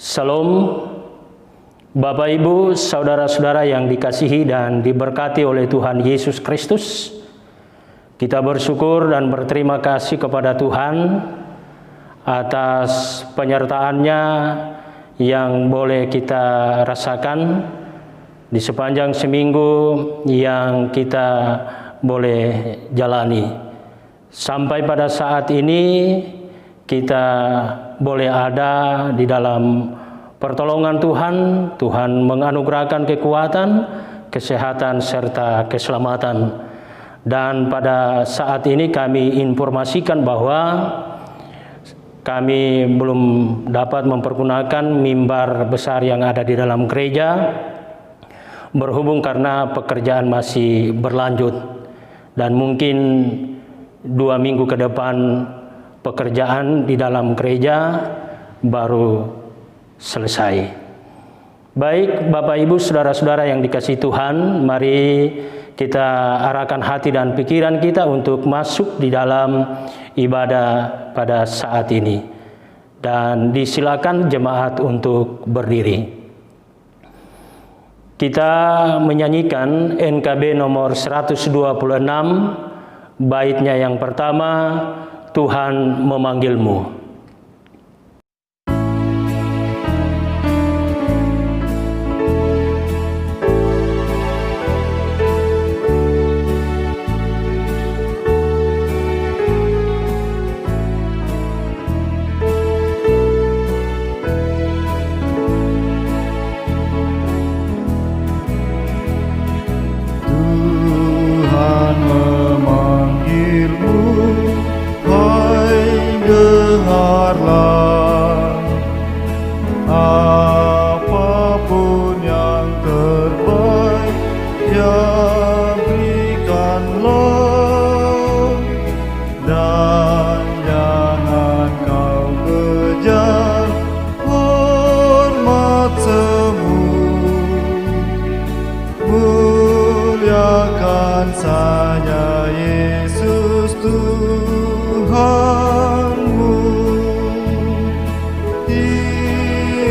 Salam, Bapak Ibu, saudara-saudara yang dikasihi dan diberkati oleh Tuhan Yesus Kristus. Kita bersyukur dan berterima kasih kepada Tuhan atas penyertaan-Nya yang boleh kita rasakan di sepanjang seminggu yang kita boleh jalani. Sampai pada saat ini kita boleh ada di dalam pertolongan Tuhan. Tuhan menganugerahkan kekuatan, kesehatan, serta keselamatan. Dan pada saat ini kami informasikan bahwa kami belum dapat mempergunakan mimbar besar yang ada di dalam gereja, berhubung karena pekerjaan masih berlanjut. Dan mungkin 2 minggu ke depan pekerjaan di dalam gereja baru selesai. Baik, Bapak Ibu, saudara-saudara yang dikasihi Tuhan, mari kita arahkan hati dan pikiran kita untuk masuk di dalam ibadah pada saat ini. Dan disilakan jemaat untuk berdiri. Kita menyanyikan NKB nomor 126, baitnya yang pertama, Tuhan memanggilmu. Tuhan memanggilmu, hai dengarlah, apapun yang terbaik Dia berikanlah, dan jangan kau kejar hormat semu, muliakan saja Yesus Tuhanmu.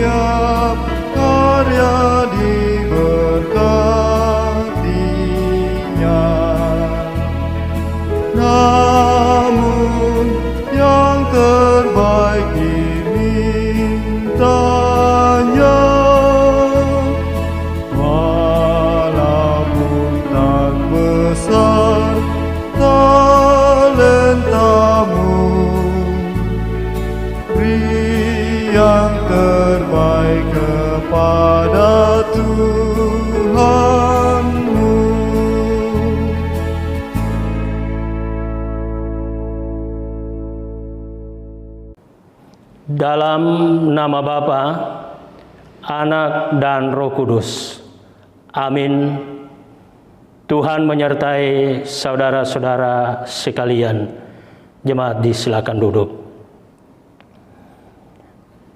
Tiap karya diberkatinya, namun yang terbaik dimintanya. Walaupun tak besar talentamu, beri yang terbaik kepada Tuhanmu. Dalam nama Bapa, Anak, dan Roh Kudus. Amin. Tuhan menyertai saudara-saudara sekalian. Jemaat disilakan duduk.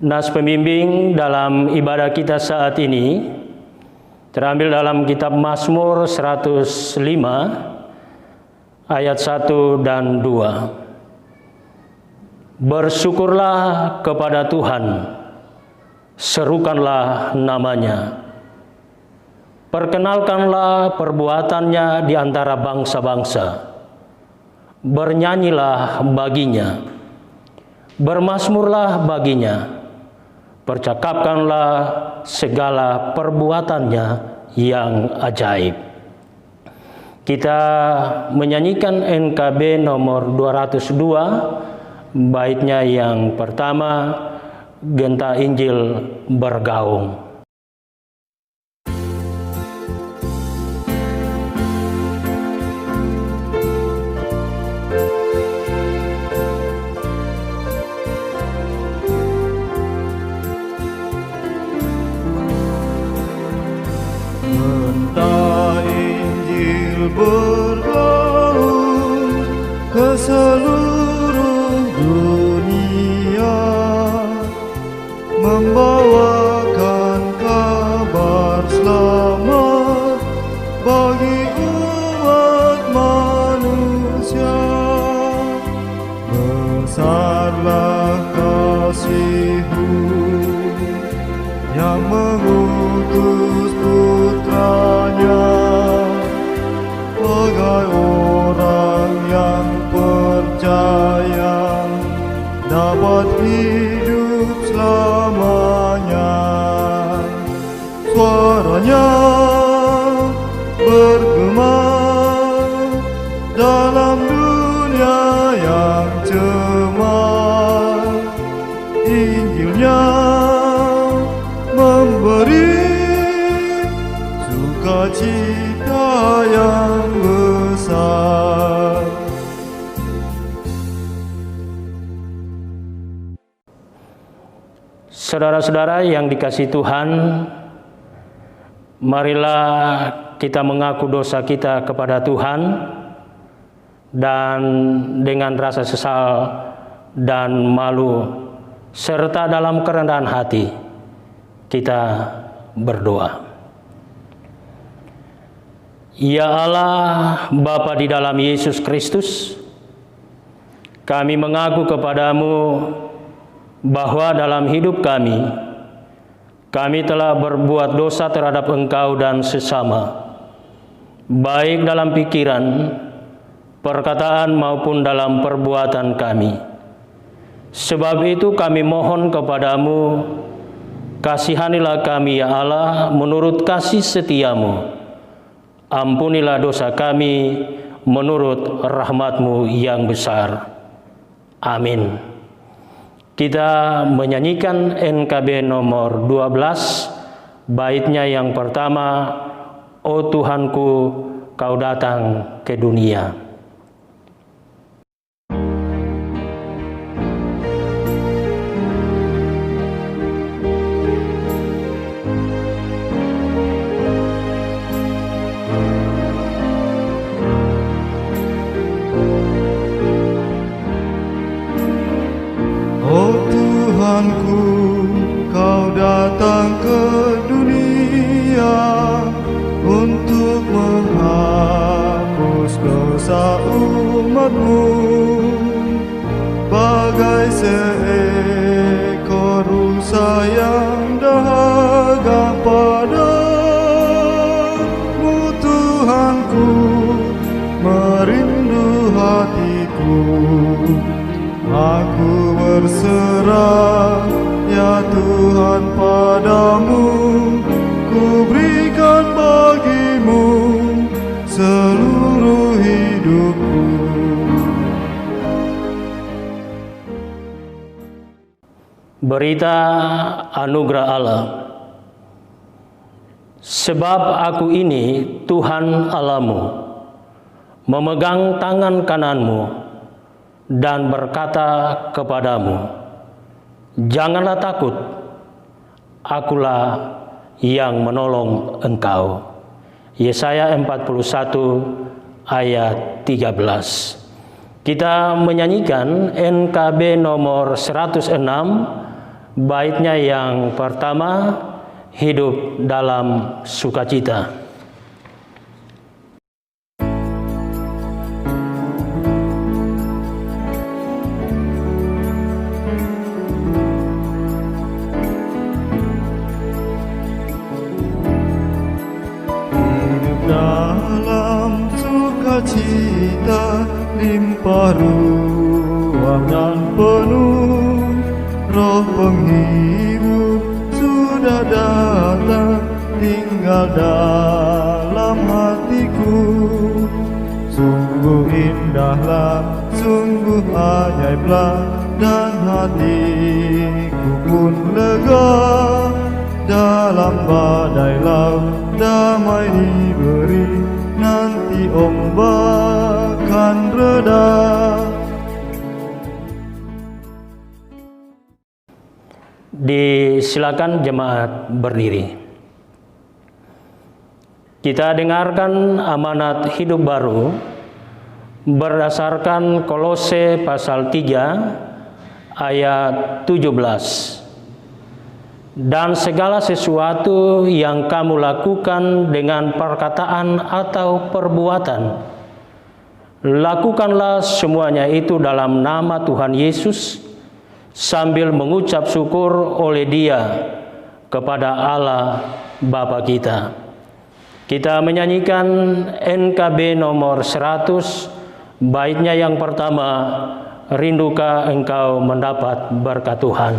Nas pembimbing dalam ibadah kita saat ini terambil dalam kitab Mazmur 105 ayat 1 dan 2. Bersyukurlah kepada Tuhan, serukanlah namanya. Perkenalkanlah perbuatannya di antara bangsa-bangsa. Bernyanyilah baginya. Bermazmurlah baginya. Percakapkanlah segala perbuatannya yang ajaib. Kita menyanyikan NKB nomor 202, baitnya yang pertama, Genta Injil Bergaung. Genta Injil bergaung ke seluruh dunia, membawakan dapat hidup selamanya. Suaranya bergema dalam dunia yang cemar. Injilnya memberi sukacita yang besar. Saudara-saudara yang dikasihi Tuhan, marilah kita mengaku dosa kita kepada Tuhan dan dengan rasa sesal dan malu serta dalam kerendahan hati kita berdoa. Ya Allah, Bapa di dalam Yesus Kristus, kami mengaku kepadamu bahwa dalam hidup kami telah berbuat dosa terhadap Engkau dan sesama, baik dalam pikiran, perkataan maupun dalam perbuatan kami. Sebab itu kami mohon kepadamu, kasihanilah kami ya Allah menurut kasih setiamu. Ampunilah dosa kami menurut rahmat-Mu yang besar. Amin. Kita menyanyikan NKB nomor 12, baitnya yang pertama, O Tuhanku, Kau datang ke dunia. Oh Tuhanku, Kau datang ke dunia untuk menghapus dosa umat-Mu. Bagai seekor rusa yang dahaga padamu, Tuhanku, merindu hatiku. Aku berserah, ya Tuhan, padamu. Ku berikan bagimu seluruh hidupku. Berita anugerah Allah. Sebab aku ini Tuhan Allahmu, memegang tangan kananmu dan berkata kepadamu, janganlah takut, akulah yang menolong engkau. Yesaya 41 ayat 13. Kita menyanyikan NKB nomor 106, baitnya yang pertama, hidup dalam sukacita. Dalam sukacita limpah ruah dan penuh, Roh penghibur sudah datang tinggal dalam hatiku. Sungguh indahlah, sungguh ajaiblah, dan hatiku pun lega. Dalam badai laut damai diberi, nanti ombak kan reda. Disilakan jemaat berdiri. Kita dengarkan amanat hidup baru berdasarkan Kolose pasal 3 ayat 17. Dan segala sesuatu yang kamu lakukan dengan perkataan atau perbuatan, lakukanlah semuanya itu dalam nama Tuhan Yesus, sambil mengucap syukur oleh Dia kepada Allah Bapa kita. Kita menyanyikan NKB nomor 100, baitnya yang pertama, rindukah engkau mendapat berkat Tuhan?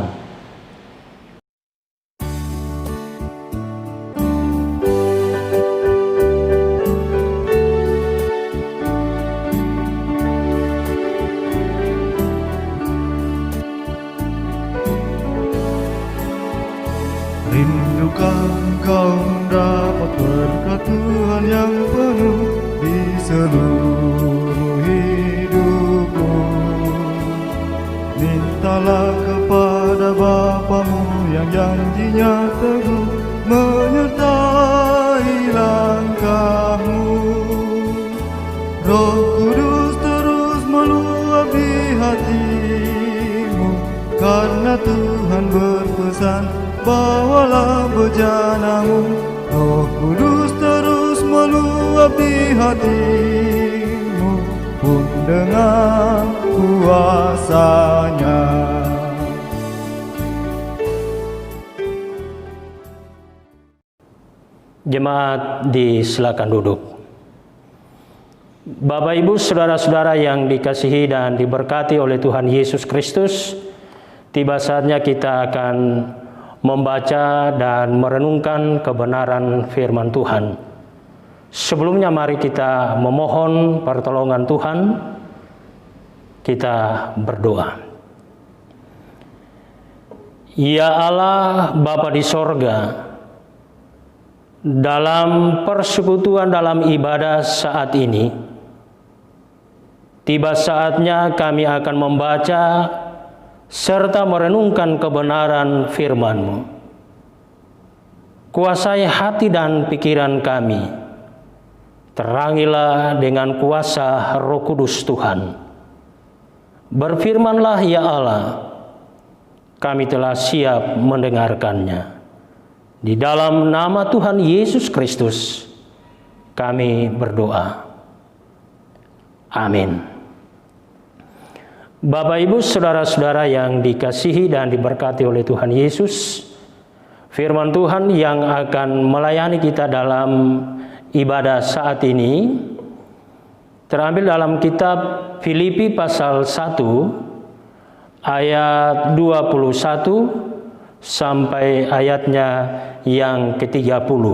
Rindukah engkau mendapat berkat Tuhan yang penuh di seluruh hidupmu? Mintalah kepada Bapamu yang janjinya teguh menyertai langkahmu. Roh Kudus terus meluapi hatimu, karena Tuhan berpesan, bawalah bejanamu. Roh Kudus terus meluapi hatimu pun dengan kuasa-Nya. Jemaat disilakan duduk. Bapak Ibu, saudara-saudara yang dikasihi dan diberkati oleh Tuhan Yesus Kristus, tiba saatnya kita akan membaca dan merenungkan kebenaran firman Tuhan. Sebelumnya mari kita memohon pertolongan Tuhan. Kita berdoa. Ya Allah, Bapa di sorga, dalam persekutuan dalam ibadah saat ini, tiba saatnya kami akan membaca serta merenungkan kebenaran firman-Mu. Kuasai hati dan pikiran kami, terangilah dengan kuasa Roh Kudus Tuhan. Berfirmanlah ya Allah, kami telah siap mendengarkannya. Di dalam nama Tuhan Yesus Kristus, kami berdoa. Amin. Bapak Ibu saudara-saudara yang dikasihi dan diberkati oleh Tuhan Yesus, firman Tuhan yang akan melayani kita dalam ibadah saat ini terambil dalam kitab Filipi pasal 1 ayat 21 sampai ayatnya yang ke-30.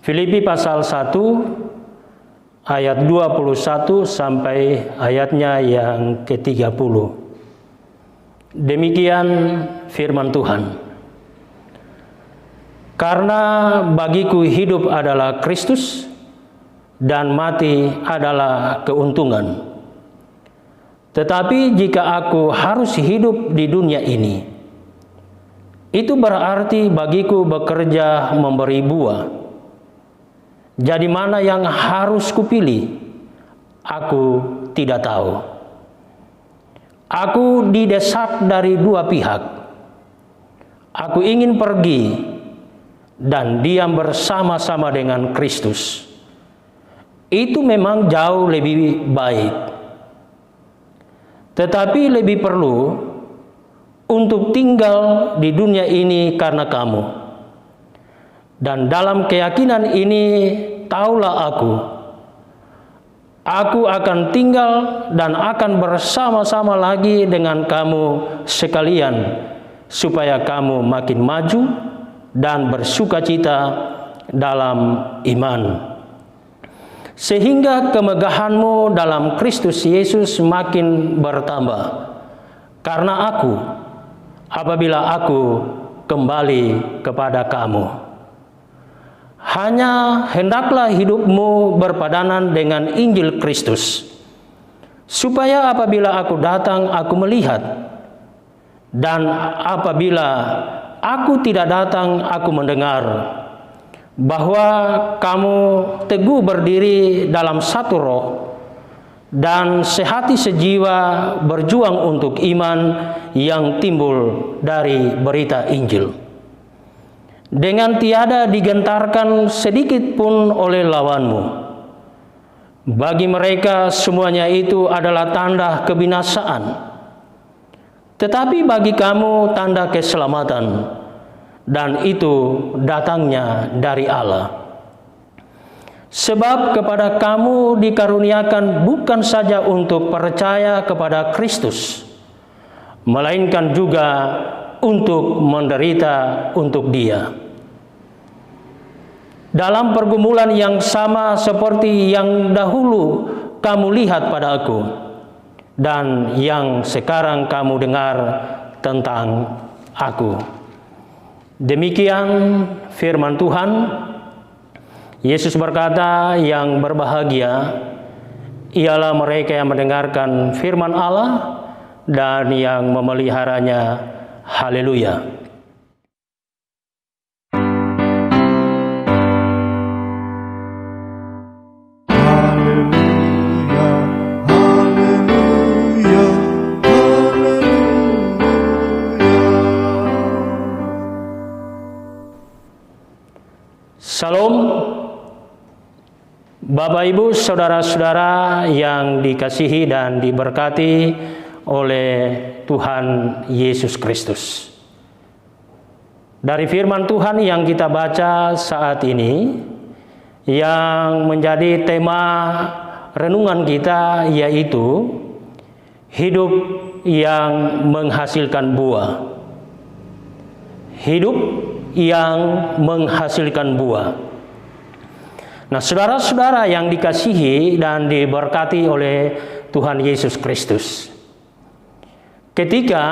Filipi pasal 1 ayat 21 sampai ayatnya yang ke-30. Demikian firman Tuhan. Karena bagiku hidup adalah Kristus dan mati adalah keuntungan. Tetapi jika aku harus hidup di dunia ini, itu berarti bagiku bekerja memberi buah. Jadi mana yang harus kupilih? Aku tidak tahu. Aku didesak dari dua pihak. Aku ingin pergi dan diam bersama-sama dengan Kristus. Itu memang jauh lebih baik. Tetapi lebih perlu untuk tinggal di dunia ini karena kamu. Dan dalam keyakinan ini taulah aku akan tinggal dan akan bersama-sama lagi dengan kamu sekalian, supaya kamu makin maju dan bersukacita dalam iman. Sehingga kemegahanmu dalam Kristus Yesus makin bertambah. Karena apabila aku kembali kepada kamu. Hanya hendaklah hidupmu berpadanan dengan Injil Kristus, supaya apabila aku datang aku melihat, dan apabila aku tidak datang aku mendengar, bahwa kamu teguh berdiri dalam satu roh dan sehati sejiwa berjuang untuk iman yang timbul dari berita Injil, dengan tiada digentarkan sedikit pun oleh lawanmu. Bagi mereka semuanya itu adalah tanda kebinasaan, tetapi bagi kamu tanda keselamatan, dan itu datangnya dari Allah. Sebab kepada kamu dikaruniakan bukan saja untuk percaya kepada Kristus, melainkan juga untuk menderita untuk Dia. Dalam pergumulan yang sama seperti yang dahulu kamu lihat pada aku, dan yang sekarang kamu dengar tentang aku. Demikian firman Tuhan. Yesus berkata, yang berbahagia ialah mereka yang mendengarkan firman Allah dan yang memeliharanya. Haleluya. Haleluya, haleluya, haleluya. Salam. Bapak, Ibu, saudara-saudara yang dikasihi dan diberkati oleh Tuhan Yesus Kristus. Dari firman Tuhan yang kita baca saat ini, yang menjadi tema renungan kita yaitu hidup yang menghasilkan buah. Hidup yang menghasilkan buah. Nah, saudara-saudara yang dikasihi dan diberkati oleh Tuhan Yesus Kristus. Ketika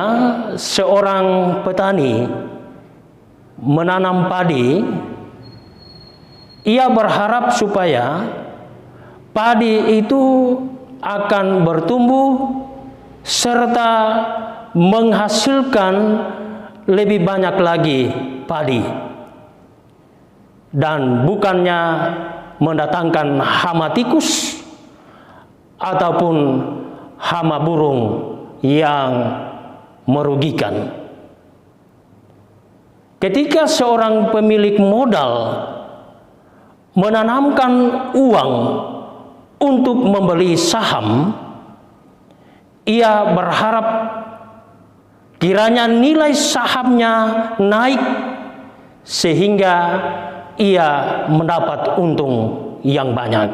seorang petani menanam padi, ia berharap supaya padi itu akan bertumbuh serta menghasilkan lebih banyak lagi padi. Dan bukannya mendatangkan hama tikus ataupun hama burung yang merugikan. Ketika seorang pemilik modal menanamkan uang untuk membeli saham, ia berharap kiranya nilai sahamnya naik sehingga ia mendapat untung yang banyak.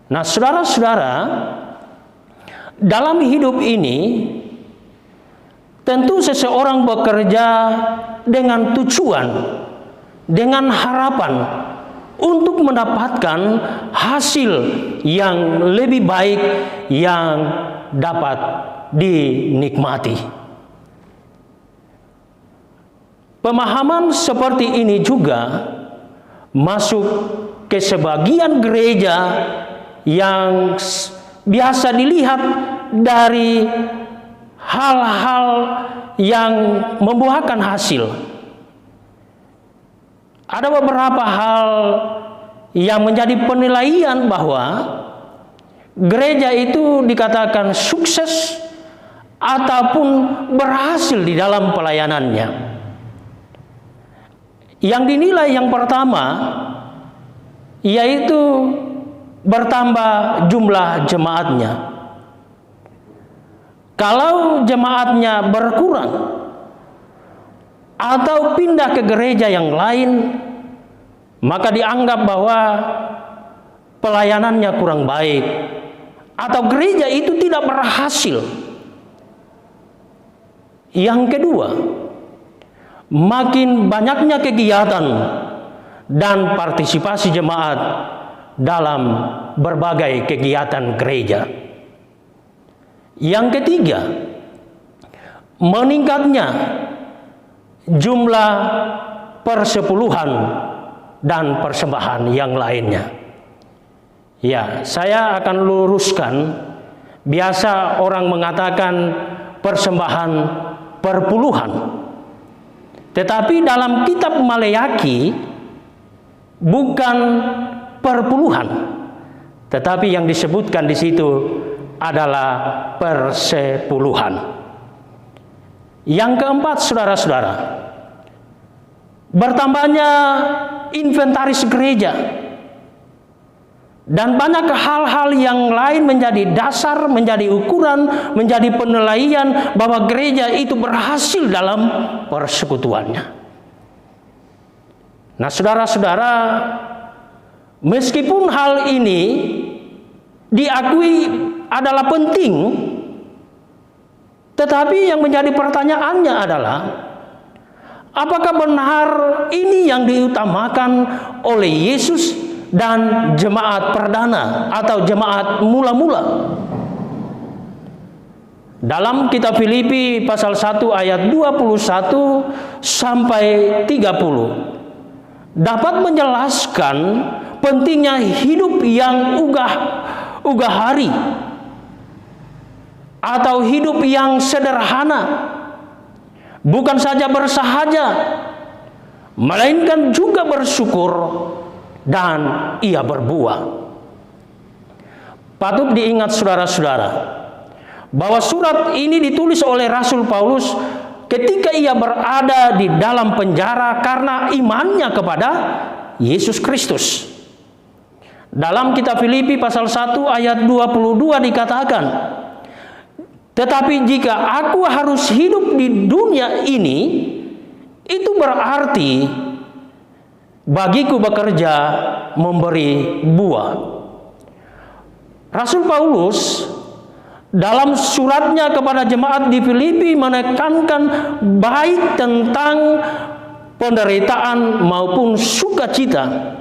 Nah, saudara-saudara, dalam hidup ini tentu seseorang bekerja dengan tujuan, dengan harapan untuk mendapatkan hasil yang lebih baik yang dapat dinikmati. Pemahaman seperti ini juga masuk ke sebagian gereja yang biasa dilihat dari hal-hal yang membuahkan hasil. Ada beberapa hal yang menjadi penilaian bahwa gereja itu dikatakan sukses ataupun berhasil di dalam pelayanannya. Yang dinilai yang pertama yaitu bertambah jumlah jemaatnya. Kalau jemaatnya berkurang atau pindah ke gereja yang lain, maka dianggap bahwa pelayanannya kurang baik atau gereja itu tidak berhasil. Yang kedua, makin banyaknya kegiatan dan partisipasi jemaat dalam berbagai kegiatan gereja. Yang ketiga, meningkatnya jumlah persepuluhan dan persembahan yang lainnya. Ya, saya akan luruskan. Biasa orang mengatakan persembahan perpuluhan. Tetapi dalam kitab Maleaki bukan perpuluhan, tetapi yang disebutkan di situ adalah persepuluhan. Yang keempat, saudara-saudara, bertambahnya inventaris gereja dan banyak hal-hal yang lain menjadi dasar, menjadi ukuran, menjadi penilaian bahwa gereja itu berhasil dalam persekutuannya. Nah, saudara-saudara, Meskipun hal ini diakui adalah penting, tetapi yang menjadi pertanyaannya adalah, apakah benar ini yang diutamakan oleh Yesus dan jemaat perdana atau jemaat mula-mula? Dalam kitab Filipi pasal 1 ayat 21 sampai 30 dapat menjelaskan pentingnya hidup yang ugahari atau hidup yang sederhana, bukan saja bersahaja, melainkan juga bersyukur dan ia berbuah. Patut diingat saudara-saudara, bahwa surat ini ditulis oleh Rasul Paulus ketika ia berada di dalam penjara karena imannya kepada Yesus Kristus. Dalam kitab Filipi pasal 1 ayat 22 dikatakan, tetapi jika aku harus hidup di dunia ini, itu berarti bagiku bekerja memberi buah. Rasul Paulus dalam suratnya kepada jemaat di Filipi menekankan baik tentang penderitaan maupun sukacita,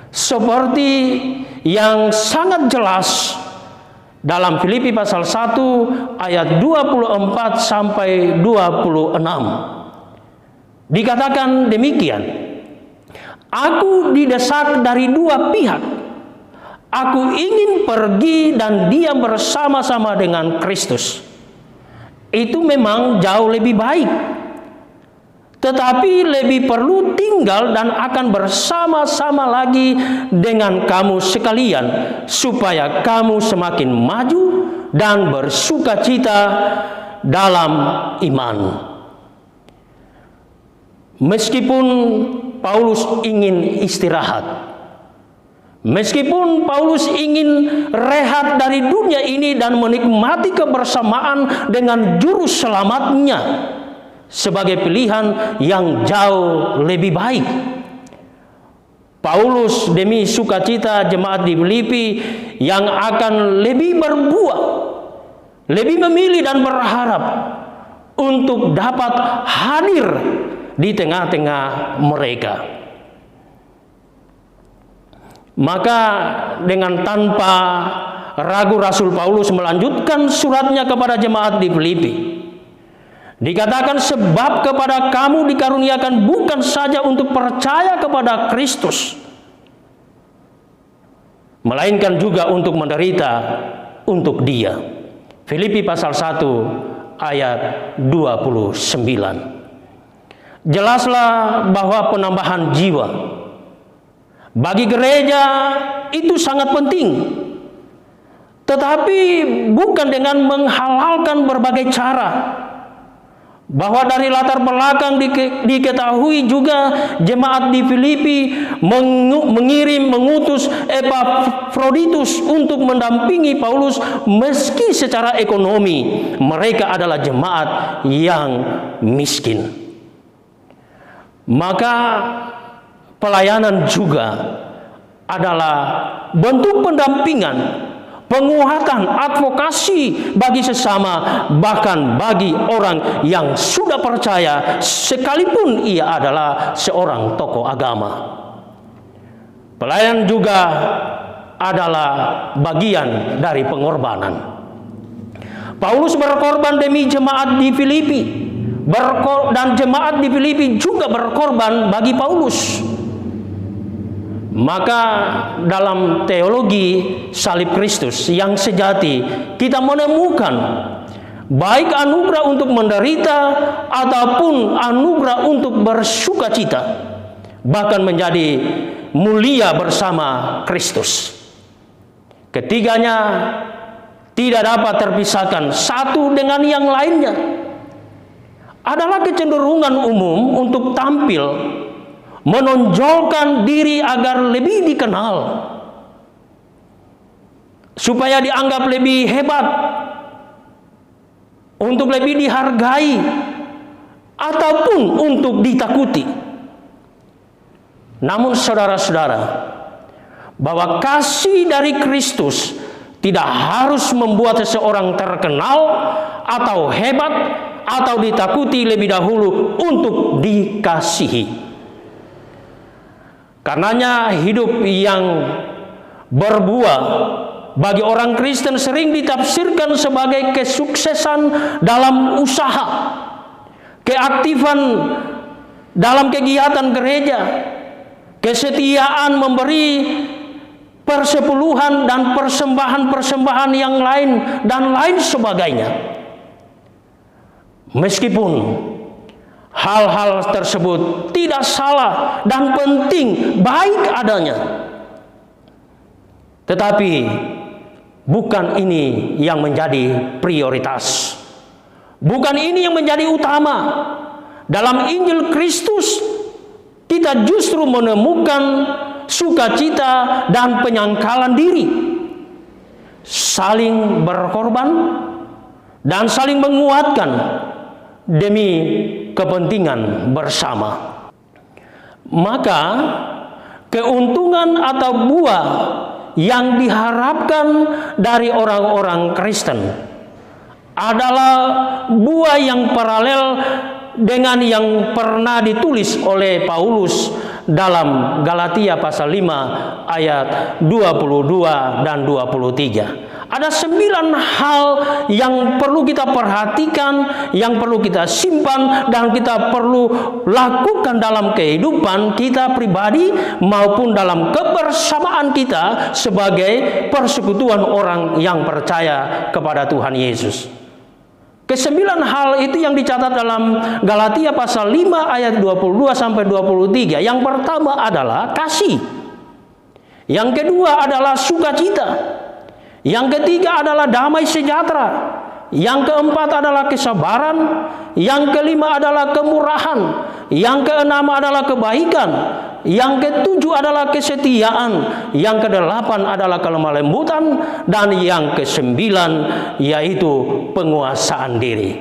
seperti yang sangat jelas dalam Filipi pasal 1 ayat 24 sampai 26. Dikatakan demikian, aku didesak dari dua pihak. Aku ingin pergi dan diam bersama-sama dengan Kristus. Itu memang jauh lebih baik. Tetapi lebih perlu tinggal dan akan bersama-sama lagi dengan kamu sekalian, supaya kamu semakin maju dan bersukacita dalam iman. Meskipun Paulus ingin istirahat, meskipun Paulus ingin rehat dari dunia ini dan menikmati kebersamaan dengan juru selamatnya sebagai pilihan yang jauh lebih baik, Paulus demi sukacita jemaat di Filipi yang akan lebih berbuah, lebih memilih dan berharap untuk dapat hadir di tengah-tengah mereka. Maka dengan tanpa ragu Rasul Paulus melanjutkan suratnya kepada jemaat di Filipi. Dikatakan, sebab kepada kamu dikaruniakan bukan saja untuk percaya kepada Kristus, melainkan juga untuk menderita untuk Dia. Filipi pasal 1 ayat 29. Jelaslah bahwa penambahan jiwa bagi gereja itu sangat penting, tetapi bukan dengan menghalalkan berbagai cara. Bahwa dari latar belakang diketahui juga jemaat di Filipi mengutus Epafroditus untuk mendampingi Paulus, meski secara ekonomi mereka adalah jemaat yang miskin. Maka pelayanan juga adalah bentuk pendampingan, penguatan, advokasi bagi sesama, bahkan bagi orang yang sudah percaya sekalipun ia adalah seorang tokoh agama. Pelayanan juga adalah bagian dari pengorbanan. Paulus berkorban demi jemaat di Filipi, dan jemaat di Filipi juga berkorban bagi Paulus. Maka dalam teologi salib Kristus yang sejati, kita menemukan baik anugerah untuk menderita ataupun anugerah untuk bersukacita, bahkan menjadi mulia bersama Kristus. Ketiganya tidak dapat terpisahkan satu dengan yang lainnya. Adalah kecenderungan umum untuk tampil, menonjolkan diri agar lebih dikenal, supaya dianggap lebih hebat, untuk lebih dihargai, ataupun untuk ditakuti. Namun saudara-saudara, bahwa kasih dari Kristus tidak harus membuat seseorang terkenal atau hebat atau ditakuti lebih dahulu untuk dikasihi. Karenanya hidup yang berbuah bagi orang Kristen sering ditafsirkan sebagai kesuksesan dalam usaha, keaktifan dalam kegiatan gereja, kesetiaan memberi persepuluhan dan persembahan-persembahan yang lain dan lain sebagainya. Meskipun hal-hal tersebut tidak salah dan penting, baik adanya, tetapi bukan ini yang menjadi prioritas. Bukan ini yang menjadi utama. Dalam Injil Kristus, kita justru menemukan sukacita dan penyangkalan diri, saling berkorban dan saling menguatkan demi kepentingan bersama. Maka keuntungan atau buah yang diharapkan dari orang-orang Kristen adalah buah yang paralel dengan yang pernah ditulis oleh Paulus dalam Galatia pasal 5 ayat 22 dan 23. Ada 9 hal yang perlu kita perhatikan, yang perlu kita simpan dan kita perlu lakukan dalam kehidupan kita pribadi maupun dalam kebersamaan kita sebagai persekutuan orang yang percaya kepada Tuhan Yesus. Ke-9 hal itu yang dicatat dalam Galatia pasal 5 ayat 22 sampai 23. Yang pertama adalah kasih. Yang kedua adalah sukacita. Yang ketiga adalah damai sejahtera. Yang keempat adalah kesabaran. Yang kelima adalah kemurahan. Yang keenam adalah kebaikan. Yang ketujuh adalah kesetiaan. Yang kedelapan adalah kelemah lembutan. Dan yang kesembilan yaitu penguasaan diri.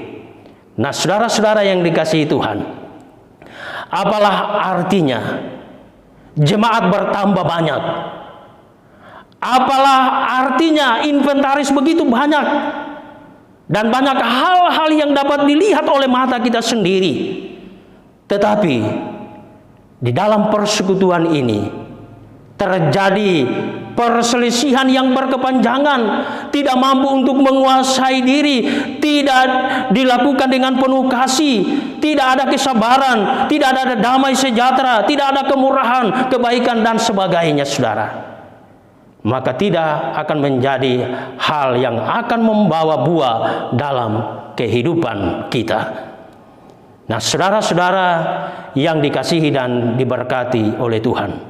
Nah, saudara-saudara yang dikasihi Tuhan, apalah artinya jemaat bertambah banyak? Apalah artinya inventaris begitu banyak? Dan banyak hal-hal yang dapat dilihat oleh mata kita sendiri. Tetapi di dalam persekutuan ini terjadi perselisihan yang berkepanjangan, tidak mampu untuk menguasai diri, tidak dilakukan dengan penuh kasih, tidak ada kesabaran, tidak ada damai sejahtera, tidak ada kemurahan, kebaikan dan sebagainya, saudara. Maka tidak akan menjadi hal yang akan membawa buah dalam kehidupan kita. Nah, saudara-saudara yang dikasihi dan diberkati oleh Tuhan,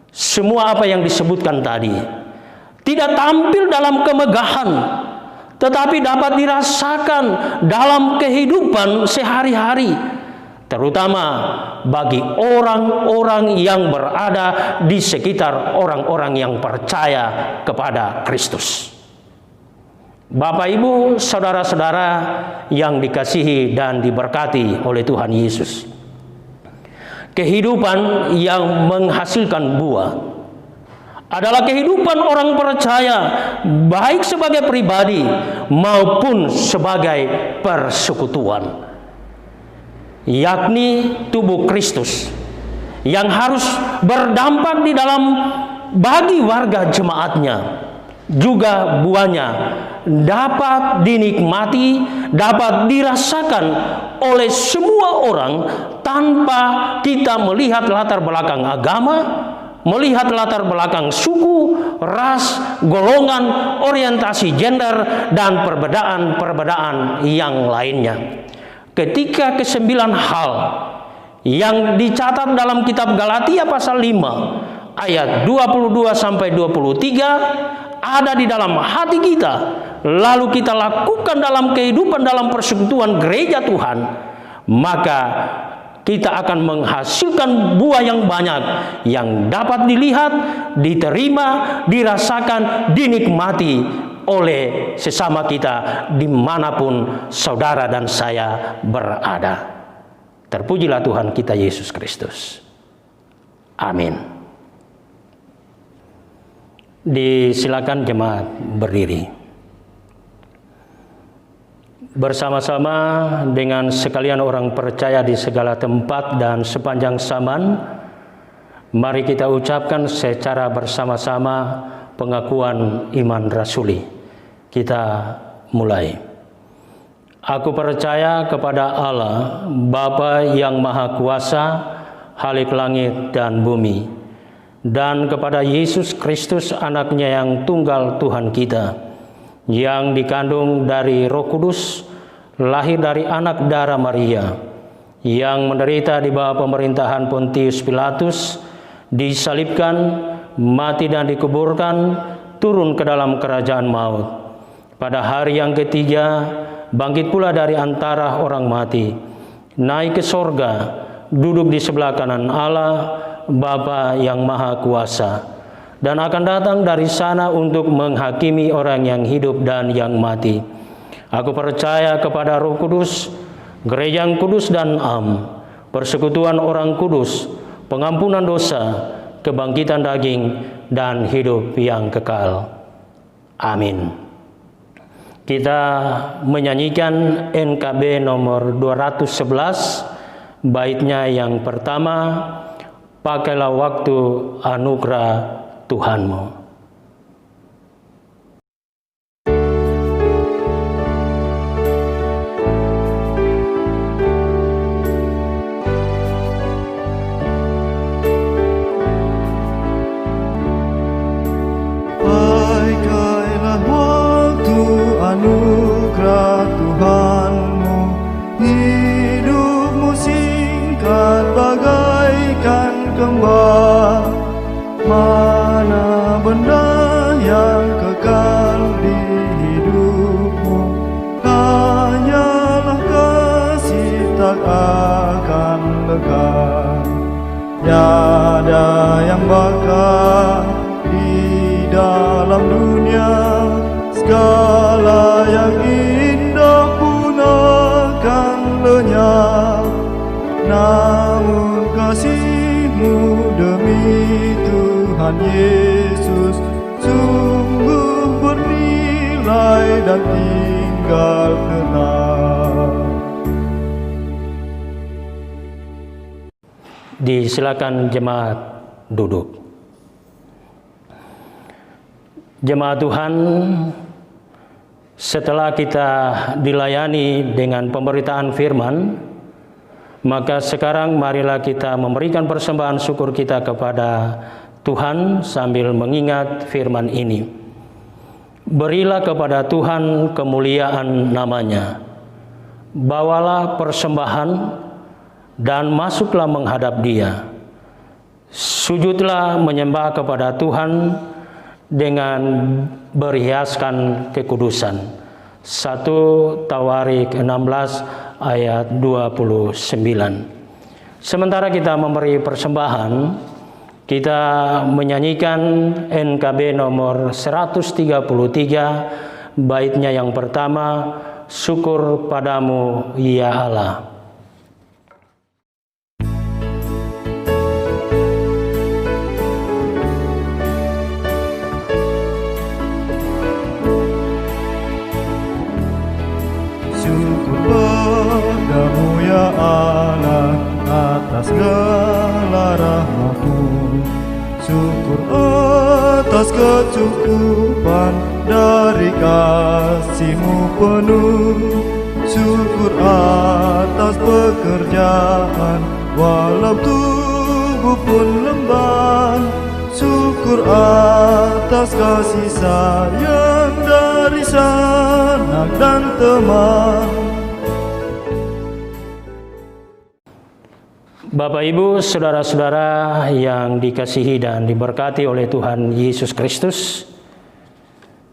semua apa yang disebutkan tadi tidak tampil dalam kemegahan, tetapi dapat dirasakan dalam kehidupan sehari-hari, terutama bagi orang-orang yang berada di sekitar orang-orang yang percaya kepada Kristus. Bapak, Ibu, saudara-saudara yang dikasihi dan diberkati oleh Tuhan Yesus, kehidupan yang menghasilkan buah adalah kehidupan orang percaya, baik sebagai pribadi maupun sebagai persekutuan, yakni tubuh Kristus yang harus berdampak di dalam bagi warga jemaatnya. Juga buahnya dapat dinikmati, dapat dirasakan oleh semua orang tanpa kita melihat latar belakang agama, melihat latar belakang suku, ras, golongan, orientasi gender, dan perbedaan-perbedaan yang lainnya. Ketika ke-9 hal yang dicatat dalam kitab Galatia pasal 5 ayat 22 sampai 23 ada di dalam hati kita, lalu kita lakukan dalam kehidupan dalam persekutuan gereja Tuhan, maka kita akan menghasilkan buah yang banyak yang dapat dilihat, diterima, dirasakan, dinikmati oleh sesama kita dimanapun saudara dan saya berada. Terpujilah Tuhan kita Yesus Kristus. Amin. Disilakan jemaat berdiri. Bersama-sama dengan sekalian orang percaya di segala tempat dan sepanjang zaman, mari kita ucapkan secara bersama-sama pengakuan iman rasuli. Kita mulai. Aku percaya kepada Allah, Bapa yang Maha Kuasa, Khalik langit dan bumi, dan kepada Yesus Kristus anaknya yang tunggal Tuhan kita, yang dikandung dari Roh Kudus, lahir dari anak darah Maria, yang menderita di bawah pemerintahan Pontius Pilatus, disalibkan, mati dan dikuburkan, turun ke dalam kerajaan maut. Pada hari yang ketiga, bangkit pula dari antara orang mati, naik ke sorga, duduk di sebelah kanan Allah, Bapa yang Maha Kuasa, dan akan datang dari sana untuk menghakimi orang yang hidup dan yang mati. Aku percaya kepada Roh Kudus, gereja yang kudus dan am, persekutuan orang kudus, pengampunan dosa, kebangkitan daging, dan hidup yang kekal. Amin. Kita menyanyikan NKB nomor 211, baitnya yang pertama, pakailah waktu anugerah Tuhanmu. Pakailah waktu anugerah Tuhanmu, hidupmu singkat bagaikan kembar. Mana benda yang kekal di hidupmu, hanyalah kasih tak akan lekang. Tiada yang bakal di dalam dunia, segala yang indah pun akan lenyap. Namun kasih-Mu demi Tuhan Yesus sungguh bernilai dan tinggal kekal. Disilakan jemaat duduk. Jemaat Tuhan, setelah kita dilayani dengan pemberitaan firman, maka sekarang marilah kita memberikan persembahan syukur kita kepada Tuhan sambil mengingat firman ini. Berilah kepada Tuhan kemuliaan namanya. Bawalah persembahan dan masuklah menghadap Dia. Sujudlah menyembah kepada Tuhan dengan berhiaskan kekudusan. 1 Tawarik 16 ayat 29. Sementara kita memberi persembahan, kita menyanyikan NKB nomor 133, baitnya yang pertama, syukur padamu ya Allah. Padamu ya Allah atas segala rahmat-Mu, syukur atas kecukupan dari kasih-Mu penuh, syukur atas pekerjaan walau tubuh pun lemah, syukur atas kasih sayang dari sanak dan teman. Bapak, Ibu, saudara-saudara yang dikasihi dan diberkati oleh Tuhan Yesus Kristus,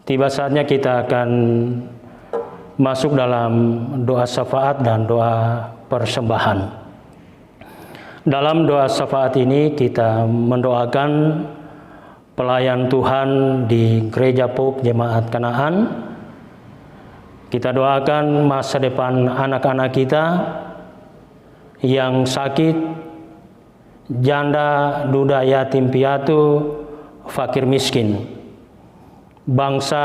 tiba saatnya kita akan masuk dalam doa syafaat dan doa persembahan. Dalam doa syafaat ini kita mendoakan pelayan Tuhan di Gereja POK Jemaat Kanaan. Kita doakan masa depan anak-anak kita yang sakit, janda, duda, yatim piatu, fakir miskin. bangsa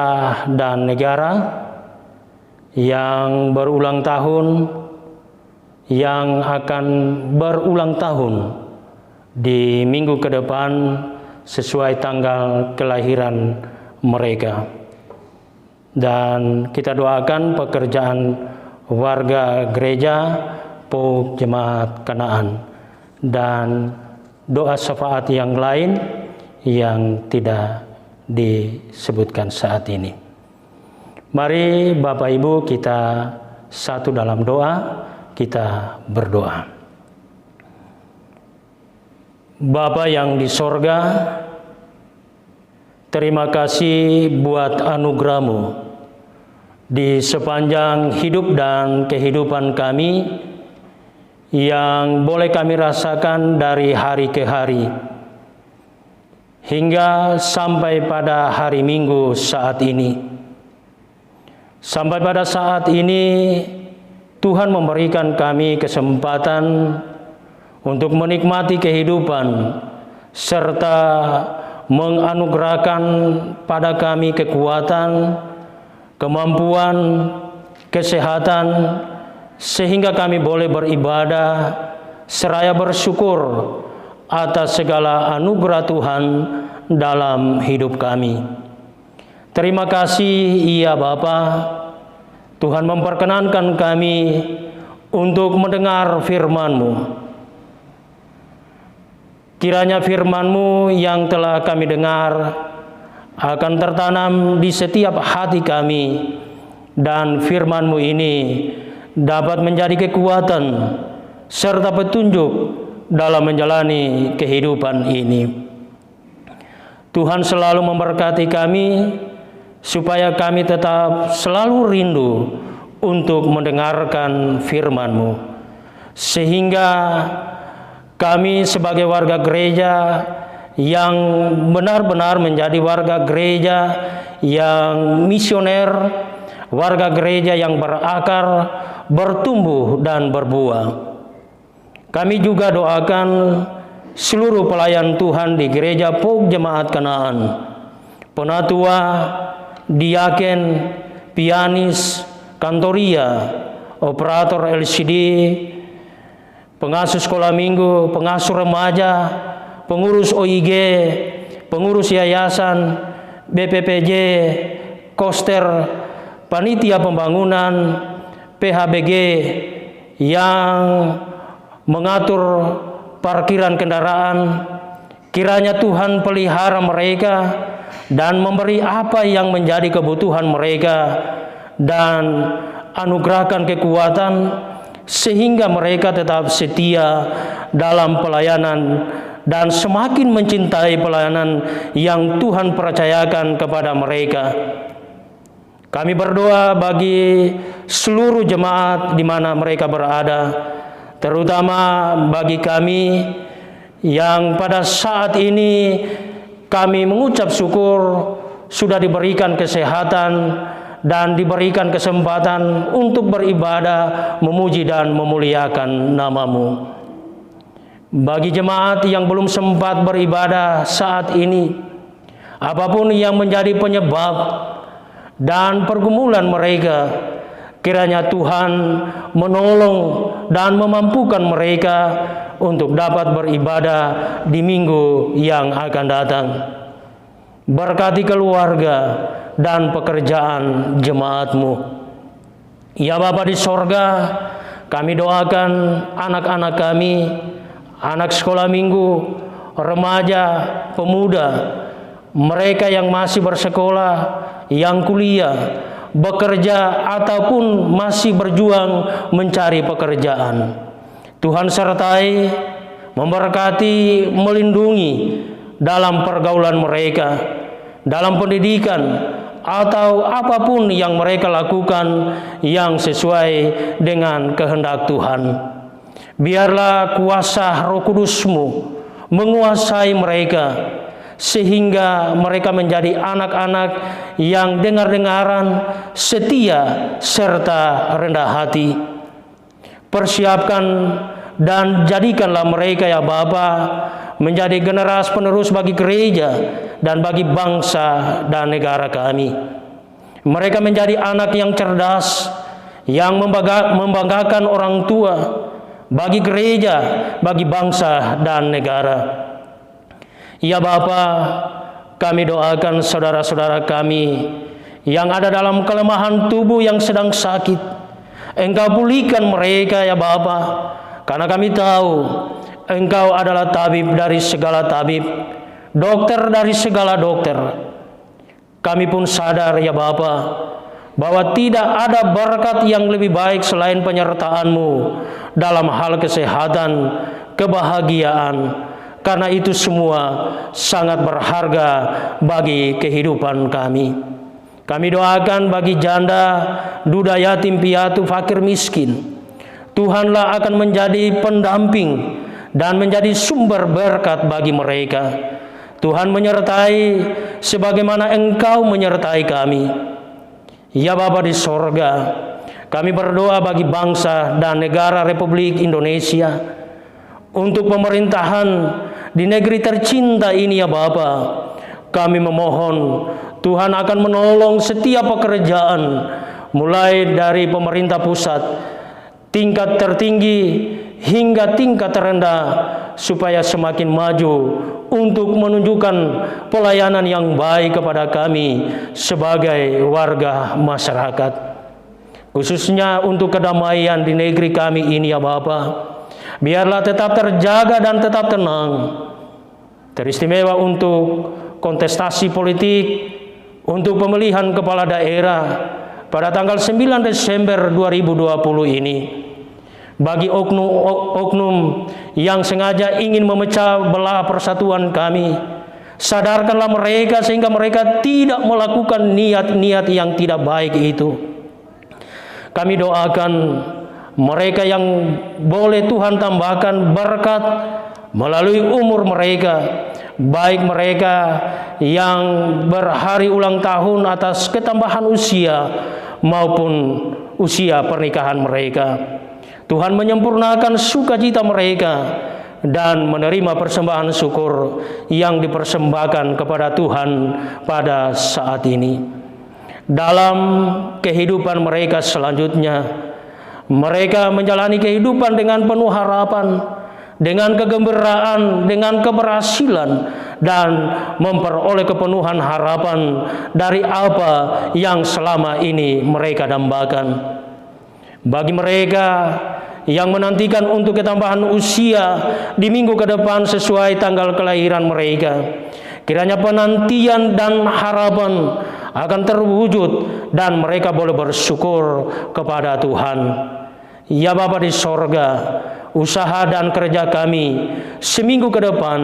dan negara yang berulang tahun, yang akan berulang tahun di minggu ke depan sesuai tanggal kelahiran mereka. Dan kita doakan pekerjaan warga gereja POG Jemaat Kanaan dan doa syafaat yang lain yang tidak disebutkan saat ini. Mari Bapak Ibu kita satu dalam doa, kita berdoa. Bapa yang di sorga, terima kasih buat anugerah-Mu di sepanjang hidup dan kehidupan kami yang boleh kami rasakan dari hari ke hari hingga sampai pada hari Minggu saat ini. Sampai pada saat ini Tuhan memberikan kami kesempatan untuk menikmati kehidupan serta menganugerahkan pada kami kekuatan, kemampuan, kesehatan, sehingga kami boleh beribadah seraya bersyukur atas segala anugerah Tuhan dalam hidup kami. Terima kasih ya Bapa, Tuhan memperkenankan kami untuk mendengar firman-Mu. Kiranya firman-Mu yang telah kami dengar akan tertanam di setiap hati kami, dan firman-Mu ini dapat menjadi kekuatan serta petunjuk dalam menjalani kehidupan ini. Tuhan selalu memberkati kami supaya kami tetap selalu rindu untuk mendengarkan firman-Mu, sehingga kami sebagai warga gereja yang benar-benar menjadi warga gereja yang misioner, warga gereja yang berakar, bertumbuh dan berbuah. Kami juga doakan seluruh pelayan Tuhan di gereja POG Jemaat Kanaan, penatua, diaken, pianis, kantoria, operator LCD, pengasuh sekolah minggu, pengasuh remaja, pengurus OIG, pengurus yayasan, BPPJ, koster, panitia pembangunan, PHBG yang mengatur parkiran kendaraan. Kiranya Tuhan pelihara mereka dan memberi apa yang menjadi kebutuhan mereka, dan anugerahkan kekuatan sehingga mereka tetap setia dalam pelayanan dan semakin mencintai pelayanan yang Tuhan percayakan kepada mereka. Kami berdoa bagi seluruh jemaat di mana mereka berada, terutama bagi kami yang pada saat ini kami mengucap syukur sudah diberikan kesehatan dan diberikan kesempatan untuk beribadah, memuji dan memuliakan nama-Mu. Bagi jemaat yang belum sempat beribadah saat ini, apapun yang menjadi penyebab dan pergumulan mereka, kiranya Tuhan menolong dan memampukan mereka untuk dapat beribadah di minggu yang akan datang. Berkati keluarga dan pekerjaan jemaat-Mu. Ya Bapa di sorga, kami doakan anak-anak kami, anak sekolah minggu, remaja, pemuda, mereka yang masih bersekolah, yang kuliah, bekerja ataupun masih berjuang mencari pekerjaan. Tuhan sertai, memberkati, melindungi dalam pergaulan mereka, dalam pendidikan, atau apapun yang mereka lakukan yang sesuai dengan kehendak Tuhan. Biarlah kuasa Roh Kudus-Mu menguasai mereka, sehingga mereka menjadi anak-anak yang dengar-dengaran, setia, serta rendah hati. Persiapkan dan jadikanlah mereka ya Bapa menjadi generasi penerus bagi gereja dan bagi bangsa dan negara kami. Mereka menjadi anak yang cerdas, yang membanggakan orang tua, bagi gereja, bagi bangsa dan negara. Ya Bapa, kami doakan saudara-saudara kami yang ada dalam kelemahan tubuh yang sedang sakit. Engkau pulihkan mereka ya Bapa, karena kami tahu Engkau adalah tabib dari segala tabib, dokter dari segala dokter. Kami pun sadar ya Bapa, bahwa tidak ada berkat yang lebih baik selain penyertaan-Mu dalam hal kesehatan, kebahagiaan. Karena itu semua sangat berharga bagi kehidupan kami. Kami doakan bagi janda, duda, yatim, piatu, fakir, miskin. Tuhanlah akan menjadi pendamping dan menjadi sumber berkat bagi mereka. Tuhan menyertai sebagaimana Engkau menyertai kami. Ya Bapa di sorga, kami berdoa bagi bangsa dan negara Republik Indonesia, untuk pemerintahan di negeri tercinta ini ya Bapa. Kami memohon Tuhan akan menolong setiap pekerjaan, mulai dari pemerintah pusat, tingkat tertinggi hingga tingkat terendah, supaya semakin maju untuk menunjukkan pelayanan yang baik kepada kami sebagai warga masyarakat. Khususnya untuk kedamaian di negeri kami ini ya Bapa, biarlah tetap terjaga dan tetap tenang. Teristimewa untuk kontestasi politik, untuk pemilihan kepala daerah pada tanggal 9 Desember 2020 ini. Bagi oknum yang sengaja ingin memecah belah persatuan kami, sadarkanlah mereka sehingga mereka tidak melakukan niat-niat yang tidak baik itu. Kami doakan mereka yang boleh Tuhan tambahkan berkat melalui umur mereka, baik mereka yang berhari ulang tahun atas ketambahan usia maupun usia pernikahan mereka. Tuhan menyempurnakan sukacita mereka dan menerima persembahan syukur yang dipersembahkan kepada Tuhan pada saat ini. Dalam kehidupan mereka selanjutnya, mereka menjalani kehidupan dengan penuh harapan, dengan kegembiraan, dengan keberhasilan, dan memperoleh kepenuhan harapan dari apa yang selama ini mereka dambakan. Bagi mereka yang menantikan untuk ketambahan usia di minggu ke depan sesuai tanggal kelahiran mereka, kiranya penantian dan harapan akan terwujud dan mereka boleh bersyukur kepada Tuhan. Ya Bapa di sorga, usaha dan kerja kami seminggu ke depan,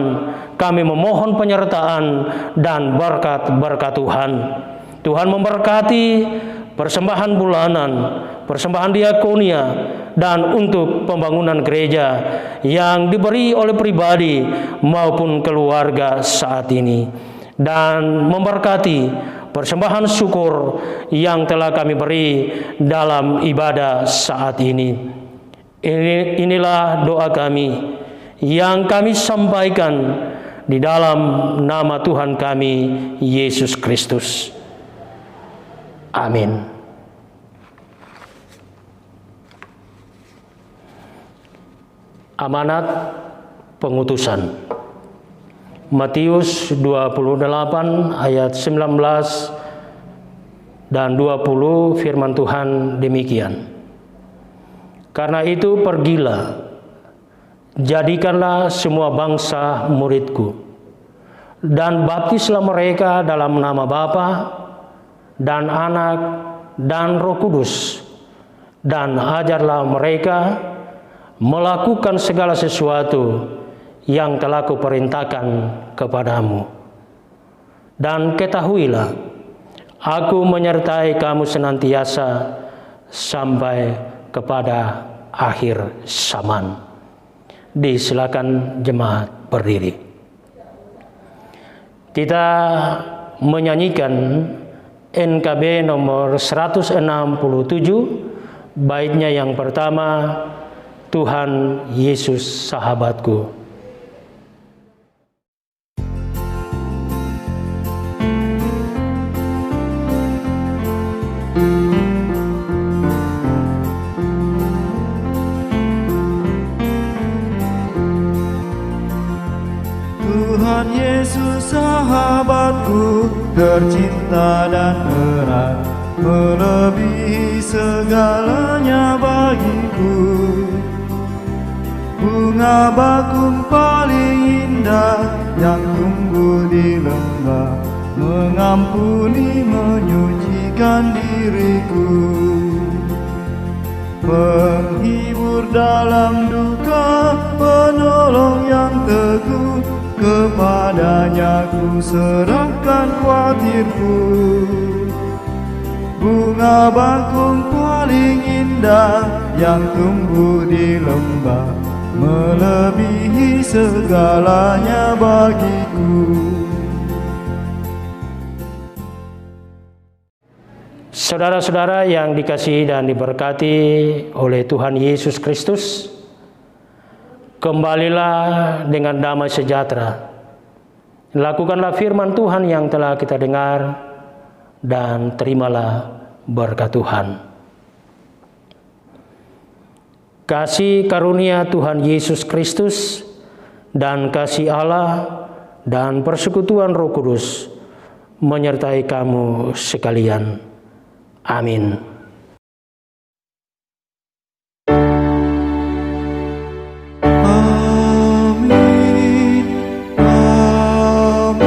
kami memohon penyertaan dan berkat Tuhan. Tuhan memberkati persembahan bulanan, persembahan diakonia, dan untuk pembangunan gereja yang diberi oleh pribadi maupun keluarga saat ini, dan memberkati persembahan syukur yang telah kami beri dalam ibadah saat ini. Inilah doa kami yang kami sampaikan di dalam nama Tuhan kami Yesus Kristus. Amin. Amanat pengutusan. Matius 28 ayat 19 dan 20 firman Tuhan demikian. Karena itu pergilah, jadikanlah semua bangsa muridku, dan baptislah mereka dalam nama Bapa dan Anak dan Roh Kudus, dan ajarlah mereka melakukan segala sesuatu yang telah kuperintahkan kepadamu. Dan ketahuilah, aku menyertai kamu senantiasa sampai kepada akhir zaman. Disilakan jemaat berdiri. Kita menyanyikan NKB nomor 167, baitnya yang pertama, Tuhan Yesus sahabatku. sahabatku tercinta dan erat, melebihi segalanya bagiku. Bunga bakung paling indah yang tumbuh di lembah, mengampuni menyucikan diriku. Penghibur dalam duka, penolong yang teguh, kepadanya ku serahkan khawatirku. Bunga bakung paling indah yang tumbuh di lembah, melebihi segalanya bagiku. Saudara-saudara yang dikasihi dan diberkati oleh Tuhan Yesus Kristus, kembalilah dengan damai sejahtera. Lakukanlah firman Tuhan yang telah kita dengar dan terimalah berkat Tuhan. Kasih karunia Tuhan Yesus Kristus dan kasih Allah dan persekutuan Roh Kudus menyertai kamu sekalian. Amin. Amin, amin, amin.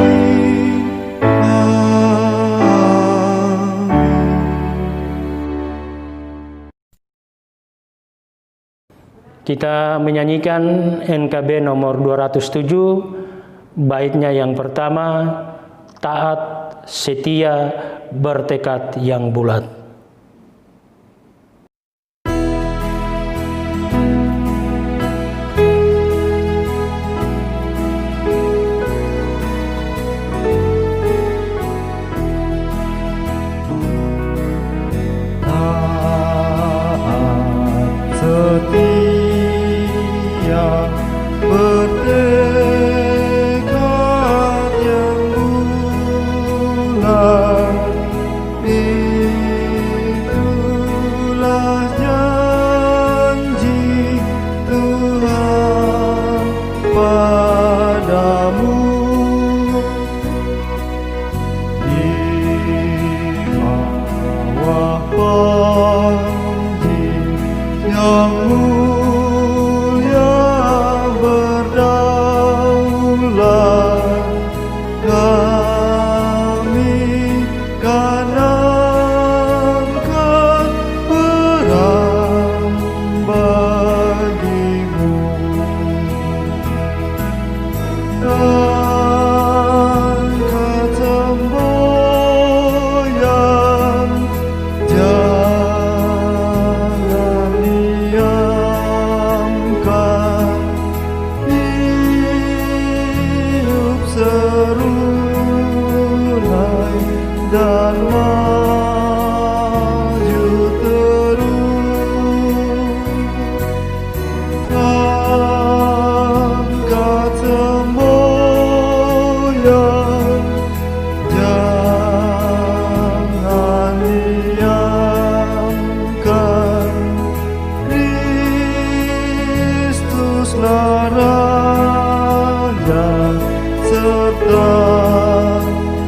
Kita menyanyikan NKB nomor 207, baitnya yang pertama, taat, setia, bertekad yang bulat. Taat, setia, bertekad yang bulat, itulah janji Tuhan padamu. Di bawah panji yang mulia berdaulat, kami kan angkat perang bagimu. Angkat semboyan, jangan diamkan, hidup serunai dan maju terus. Angkat semboyan, jangan diamkan, Kristuslah Raja serta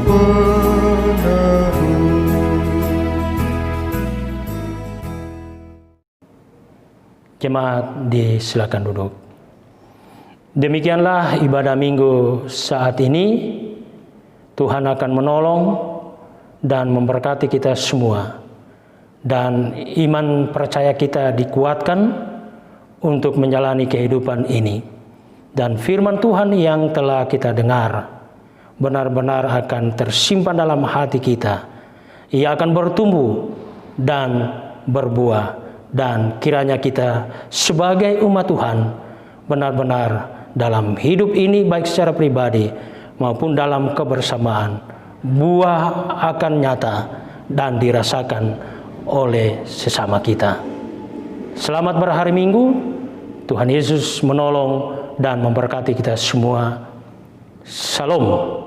penerus. Jemaat disilakan duduk. Demikianlah ibadah minggu saat ini. Tuhan akan menolong dan memberkati kita semua. Dan iman percaya kita dikuatkan untuk menjalani kehidupan ini. Dan firman Tuhan yang telah kita dengar benar-benar akan tersimpan dalam hati kita. Ia akan bertumbuh dan berbuah. Dan kiranya kita sebagai umat Tuhan benar-benar dalam hidup ini, baik secara pribadi maupun dalam kebersamaan, buah akan nyata dan dirasakan oleh sesama kita. Selamat berhari Minggu. Tuhan Yesus menolong dan memberkati kita semua. Shalom.